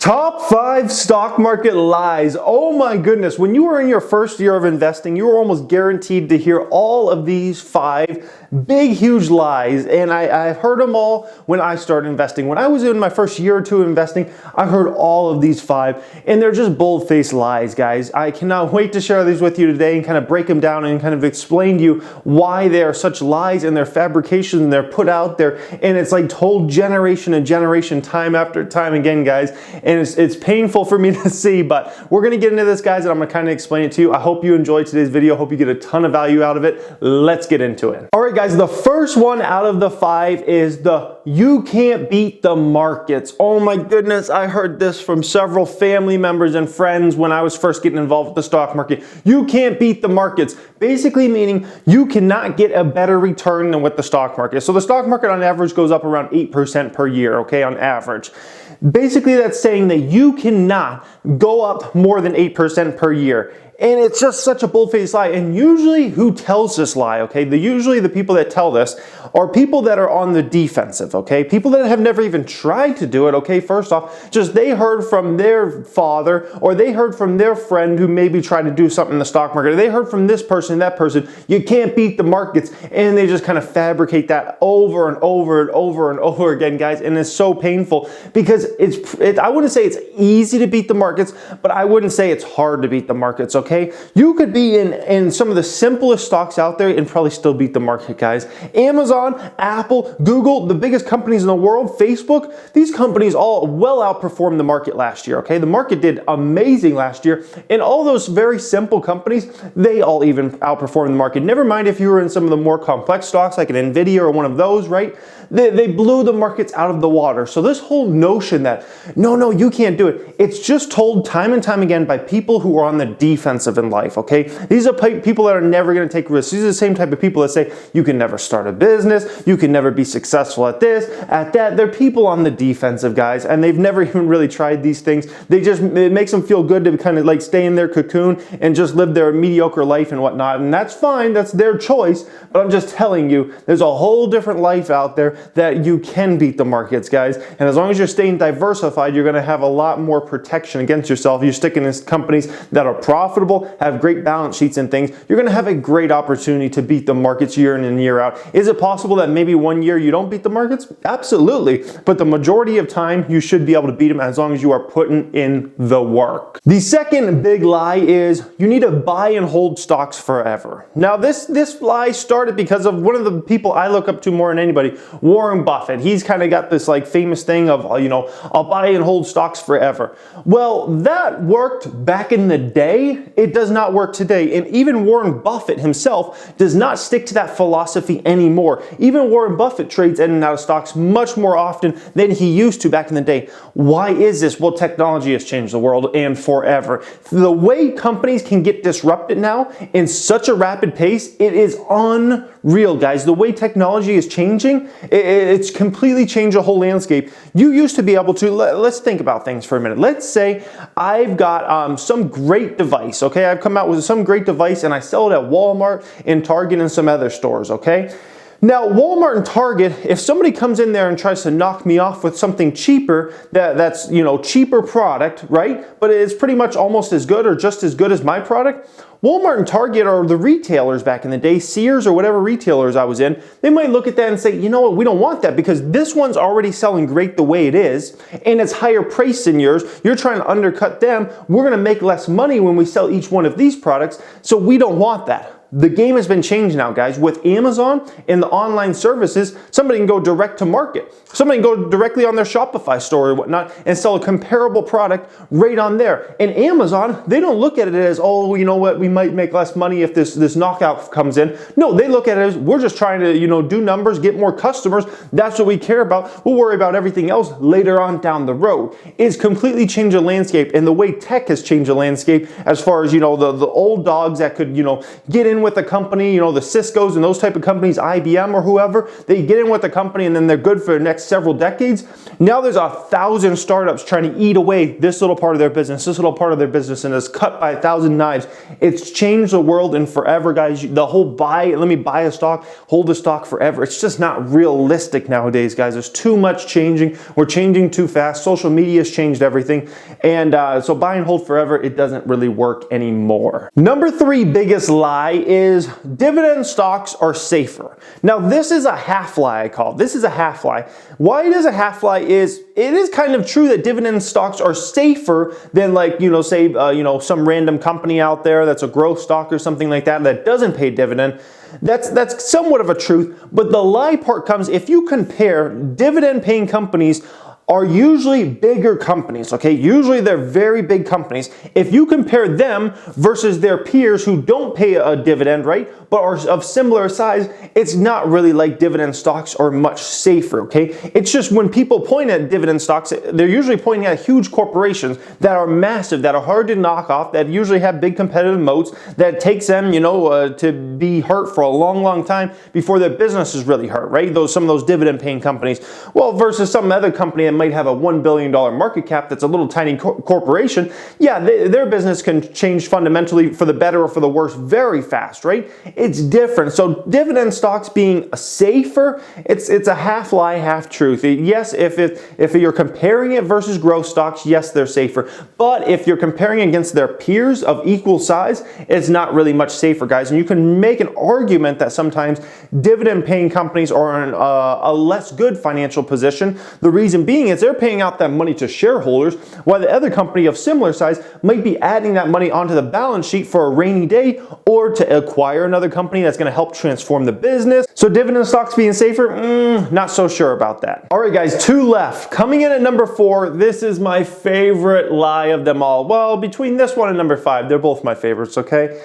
Top 5 stock market lies. Oh my goodness. When you were in your first year of investing, you were almost guaranteed to hear all of these 5 big, huge lies. And I've heard them all when I started investing. When I was in my first year or two of investing, I heard all of these 5. And they're just bold-faced lies, guys. I cannot wait to share these with you today and kind of break them down and kind of explain to you why they are such lies and they're fabrications and they're put out there. And it's like told generation and generation, time after time again, guys. And it's painful for me to see, but we're gonna get into this, guys, and I'm gonna kind of explain it to you. I hope you enjoyed today's video. Hope you get a ton of value out of it. Let's get into it. All right, guys, the first one out of the 5 is the you can't beat the markets. Oh my goodness, I heard this from several family members and friends when I was first getting involved with the stock market. You can't beat the markets. Basically meaning you cannot get a better return than with the stock market. So the stock market on average goes up around 8% per year, okay, on average. Basically, that's saying that you cannot go up more than 8% per year. And it's just such a bold-faced lie. And usually who tells this lie, okay? Usually the people that tell this are people that are on the defensive, okay? People that have never even tried to do it, okay? First off, just they heard from their father or they heard from their friend who maybe tried to do something in the stock market. Or they heard from this person, that person. You can't beat the markets. And they just kind of fabricate that over and over and over and over again, guys. And it's so painful because I wouldn't say it's easy to beat the markets, but I wouldn't say it's hard to beat the markets, okay? You could be in some of the simplest stocks out there and probably still beat the market, guys. Amazon, Apple, Google, the biggest companies in the world, Facebook, these companies all well outperformed the market last year, okay? The market did amazing last year, and all those very simple companies, they all even outperformed the market. Never mind if you were in some of the more complex stocks like an Nvidia or one of those, right? They blew the markets out of the water. So this whole notion that, no, you can't do it, it's just told time and time again by people who are on the defensive in life, okay? These are people that are never going to take risks. These are the same type of people that say, you can never start a business, you can never be successful at this, at that. They're people on the defensive, guys, and they've never even really tried these things. It makes them feel good to kind of like stay in their cocoon and just live their mediocre life and whatnot, and that's fine, that's their choice, but I'm just telling you, there's a whole different life out there that you can beat the markets, guys. And as long as you're staying diversified, you're going to have a lot more protection against yourself. You're sticking in companies that are profitable, have great balance sheets and things. You're going to have a great opportunity to beat the markets year in and year out. Is it possible that maybe one year you don't beat the markets? Absolutely. But the majority of time, you should be able to beat them as long as you are putting in the work. The second big lie is you need to buy and hold stocks forever. Now, this lie started because of one of the people I look up to more than anybody, Warren Buffett. He's kind of got this like famous thing of, I'll buy and hold stocks forever. Well, that worked back in the day. It does not work today. And even Warren Buffett himself does not stick to that philosophy anymore. Even Warren Buffett trades in and out of stocks much more often than he used to back in the day. Why is this? Well, technology has changed the world and forever. The way companies can get disrupted now in such a rapid pace, it is unreal, guys. The way technology is changing, it's completely changed the whole landscape. You used to be able to, let's think about things for a minute. Let's say I've got some great device, okay? I've come out with some great device and I sell it at Walmart and Target and some other stores, okay? Now, Walmart and Target, if somebody comes in there and tries to knock me off with something cheaper, that's cheaper product, right? But it's pretty much almost as good or just as good as my product. Walmart and Target are the retailers back in the day, Sears or whatever retailers I was in. They might look at that and say, you know what, we don't want that because this one's already selling great the way it is and it's higher price than yours. You're trying to undercut them. We're going to make less money when we sell each one of these products, so we don't want that. The game has been changed now, guys. With Amazon and the online services, somebody can go direct to market. Somebody can go directly on their Shopify store or whatnot and sell a comparable product right on there. And Amazon, they don't look at it as, oh, you know what, we might make less money if this knockout comes in. No, they look at it as, we're just trying to, do numbers, get more customers. That's what we care about. We'll worry about everything else later on down the road. It's completely changed the landscape, and the way tech has changed the landscape as far as, the old dogs that could, get in in with a company, the Cisco's and those type of companies, IBM or whoever, they get in with a company and then they're good for the next several decades. Now there's 1,000 startups trying to eat away this little part of their business, this little part of their business, and it's cut by 1,000 knives. It's changed the world and forever, guys. The whole let me buy a stock, hold a stock forever. It's just not realistic nowadays, guys. There's too much changing. We're changing too fast. Social media has changed everything. And so buy and hold forever, it doesn't really work anymore. Number 3 biggest lie is dividend stocks are safer. Now, this is a half lie, I call it. This is a half lie. Why it is a half lie is it is kind of true that dividend stocks are safer than say some random company out there that's a growth stock or something like that that doesn't pay dividend. That's somewhat of a truth, but the lie part comes if you compare dividend paying companies are usually bigger companies, okay? Usually they're very big companies. If you compare them versus their peers who don't pay a dividend, right, but are of similar size, it's not really like dividend stocks are much safer, okay? It's just when people point at dividend stocks, they're usually pointing at huge corporations that are massive, that are hard to knock off, that usually have big competitive moats, that takes them, to be hurt for a long, long time before their business is really hurt, right? Some of those dividend paying companies. Well, versus some other company that might have a $1 billion market cap that's a little tiny corporation, yeah, their business can change fundamentally for the better or for the worse very fast, right? It's different. So dividend stocks being safer, it's a half lie, half truth. Yes, if you're comparing it versus growth stocks, yes, they're safer. But if you're comparing against their peers of equal size, it's not really much safer, guys. And you can make an argument that sometimes dividend paying companies are in a less good financial position. The reason being is they're paying out that money to shareholders, while the other company of similar size might be adding that money onto the balance sheet for a rainy day or to acquire another company that's going to help transform the business. So dividend stocks being safer, not so sure about that. All right, guys, 2 left. Coming in at number 4, this is my favorite lie of them all. Well, between this one and number 5, they're both my favorites, okay?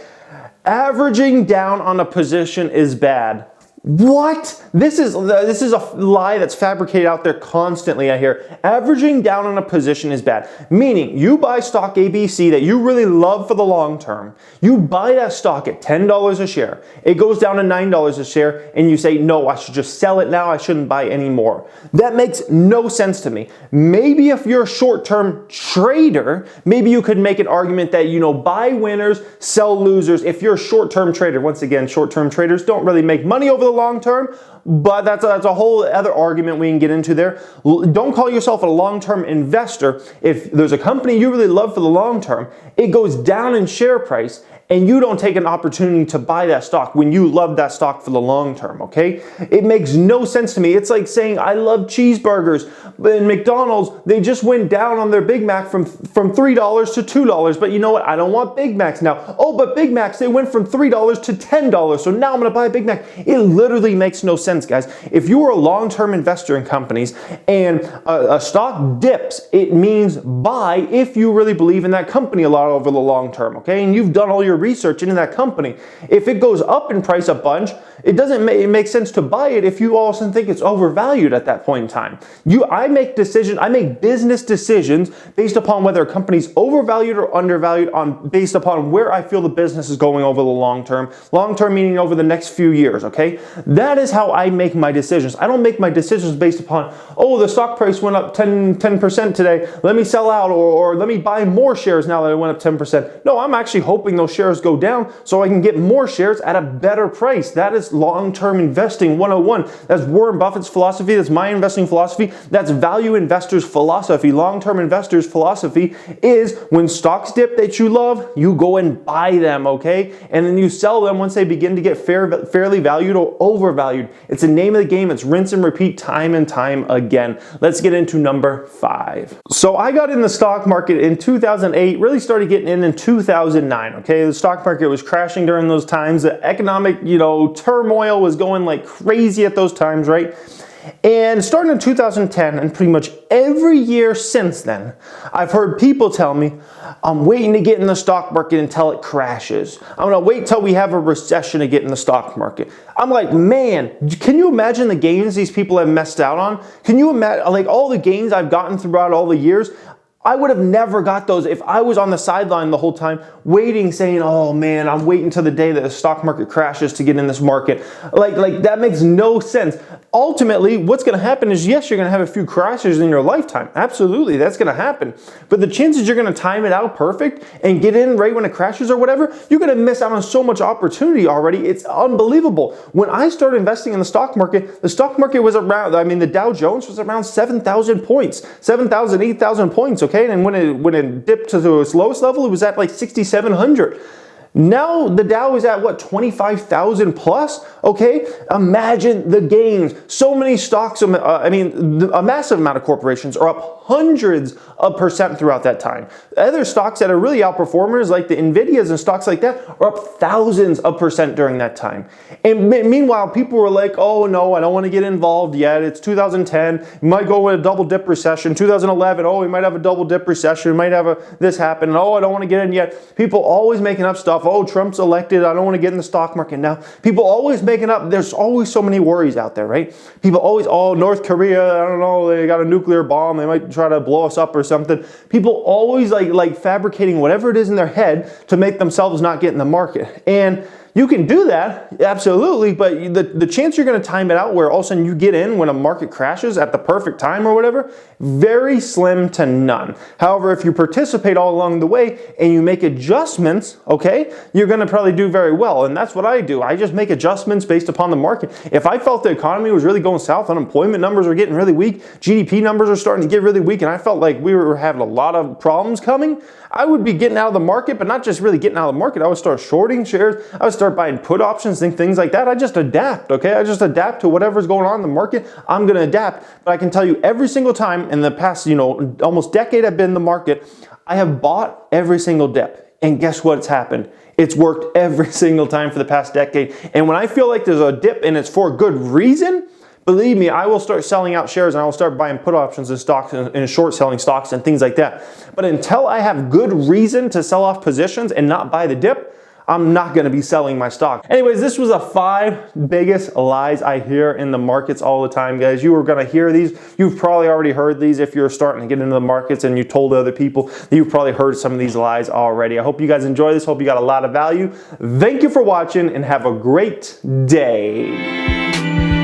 Averaging down on a position is bad. What? This is a lie that's fabricated out there constantly, I hear. Averaging down on a position is bad. Meaning, you buy stock ABC that you really love for the long term. You buy that stock at $10 a share. It goes down to $9 a share, and you say, no, I should just sell it now. I shouldn't buy any more. That makes no sense to me. Maybe if you're a short-term trader, maybe you could make an argument that, buy winners, sell losers. If you're a short-term trader, once again, short-term traders don't really make money over the long term, but that's a whole other argument we can get into there. Don't call yourself a long-term investor. If there's a company you really love for the long term, it goes down in share price, and you don't take an opportunity to buy that stock when you love that stock for the long term, okay? It makes no sense to me. It's like saying, I love cheeseburgers, but in McDonald's, they just went down on their Big Mac from $3 to $2, but you know what? I don't want Big Macs now. Oh, but Big Macs, they went from $3 to $10, so now I'm gonna buy a Big Mac. It literally makes no sense, guys. If you are a long-term investor in companies and a stock dips, it means buy if you really believe in that company a lot over the long term, okay? And you've done all your research into that company. If it goes up in price a bunch, it doesn't make sense to buy it if you all of a sudden think it's overvalued at that point in time. I make business decisions based upon whether a company's overvalued or undervalued based upon where I feel the business is going over the long term. Long term meaning over the next few years, okay? That is how I make my decisions. I don't make my decisions based upon, oh, the stock price went up 10% today. Let me sell out or let me buy more shares now that it went up 10%. No, I'm actually hoping those shares go down so I can get more shares at a better price. That is long-term investing 101. That's Warren Buffett's philosophy. That's my investing philosophy. That's value investors' philosophy. Long-term investors' philosophy is when stocks dip that you love, you go and buy them, okay? And then you sell them once they begin to get fairly valued or overvalued. It's the name of the game. It's rinse and repeat time and time again. Let's get into number 5. So I got in the stock market in 2008, really started getting in 2009, okay? The stock market was crashing during those times. The economic, turmoil was going like crazy at those times, right? And starting in 2010 and pretty much every year since then, I've heard people tell me, I'm waiting to get in the stock market until it crashes. I'm gonna wait till we have a recession to get in the stock market. I'm like, man, can you imagine the gains these people have messed out on? Can you imagine, like all the gains I've gotten throughout all the years? I would have never got those if I was on the sideline the whole time waiting, saying, oh man, I'm waiting until the day that the stock market crashes to get in this market. Like that makes no sense. Ultimately, what's going to happen is, yes, you're going to have a few crashes in your lifetime. Absolutely, that's going to happen. But the chances you're going to time it out perfect and get in right when it crashes or whatever, you're going to miss out on so much opportunity already. It's unbelievable. When I started investing in the stock market was around, the Dow Jones was around 7,000 points, 7,000, 8,000 points, okay? And when it dipped to its lowest level, it was at like 6,700. Now the Dow is at what, 25,000 plus? Okay, imagine the gains. So many stocks, a massive amount of corporations are up hundreds of percent throughout that time. Other stocks that are really outperformers, like the Nvidias and stocks like that, are up thousands of percent during that time. And meanwhile, people were like, oh no, I don't want to get involved yet. It's 2010, we might go with a double dip recession. 2011, oh, we might have a double dip recession. We might have this happen. Oh, I don't want to get in yet. People always making up stuff. Oh, Trump's elected. I don't want to get in the stock market now. People always making up. There's always so many worries out there, right? People always, oh, North Korea, I don't know, they got a nuclear bomb. They might try to blow us up or something. People always like fabricating whatever it is in their head to make themselves not get in the market. And you can do that, absolutely, but the chance you're going to time it out where all of a sudden you get in when a market crashes at the perfect time or whatever, very slim to none. However, if you participate all along the way and you make adjustments, okay, you're going to probably do very well. And that's what I do. I just make adjustments based upon the market. If I felt the economy was really going south, unemployment numbers are getting really weak, GDP numbers are starting to get really weak, and I felt like we were having a lot of problems coming, I would be getting out of the market, but not just really getting out of the market. I would start shorting shares. I would start buying put options and things like that. I just adapt, okay? I just adapt to whatever's going on in the market. I'm going to adapt. But I can tell you every single time in the past, almost decade I've been in the market, I have bought every single dip. And guess what's happened? It's worked every single time for the past decade. And when I feel like there's a dip and it's for a good reason, believe me, I will start selling out shares and I will start buying put options in stocks and short selling stocks and things like that. But until I have good reason to sell off positions and not buy the dip, I'm not going to be selling my stock. Anyways, this was the 5 biggest lies I hear in the markets all the time, guys. You are going to hear these. You've probably already heard these if you're starting to get into the markets and you told other people. You've probably heard some of these lies already. I hope you guys enjoy this. Hope you got a lot of value. Thank you for watching and have a great day.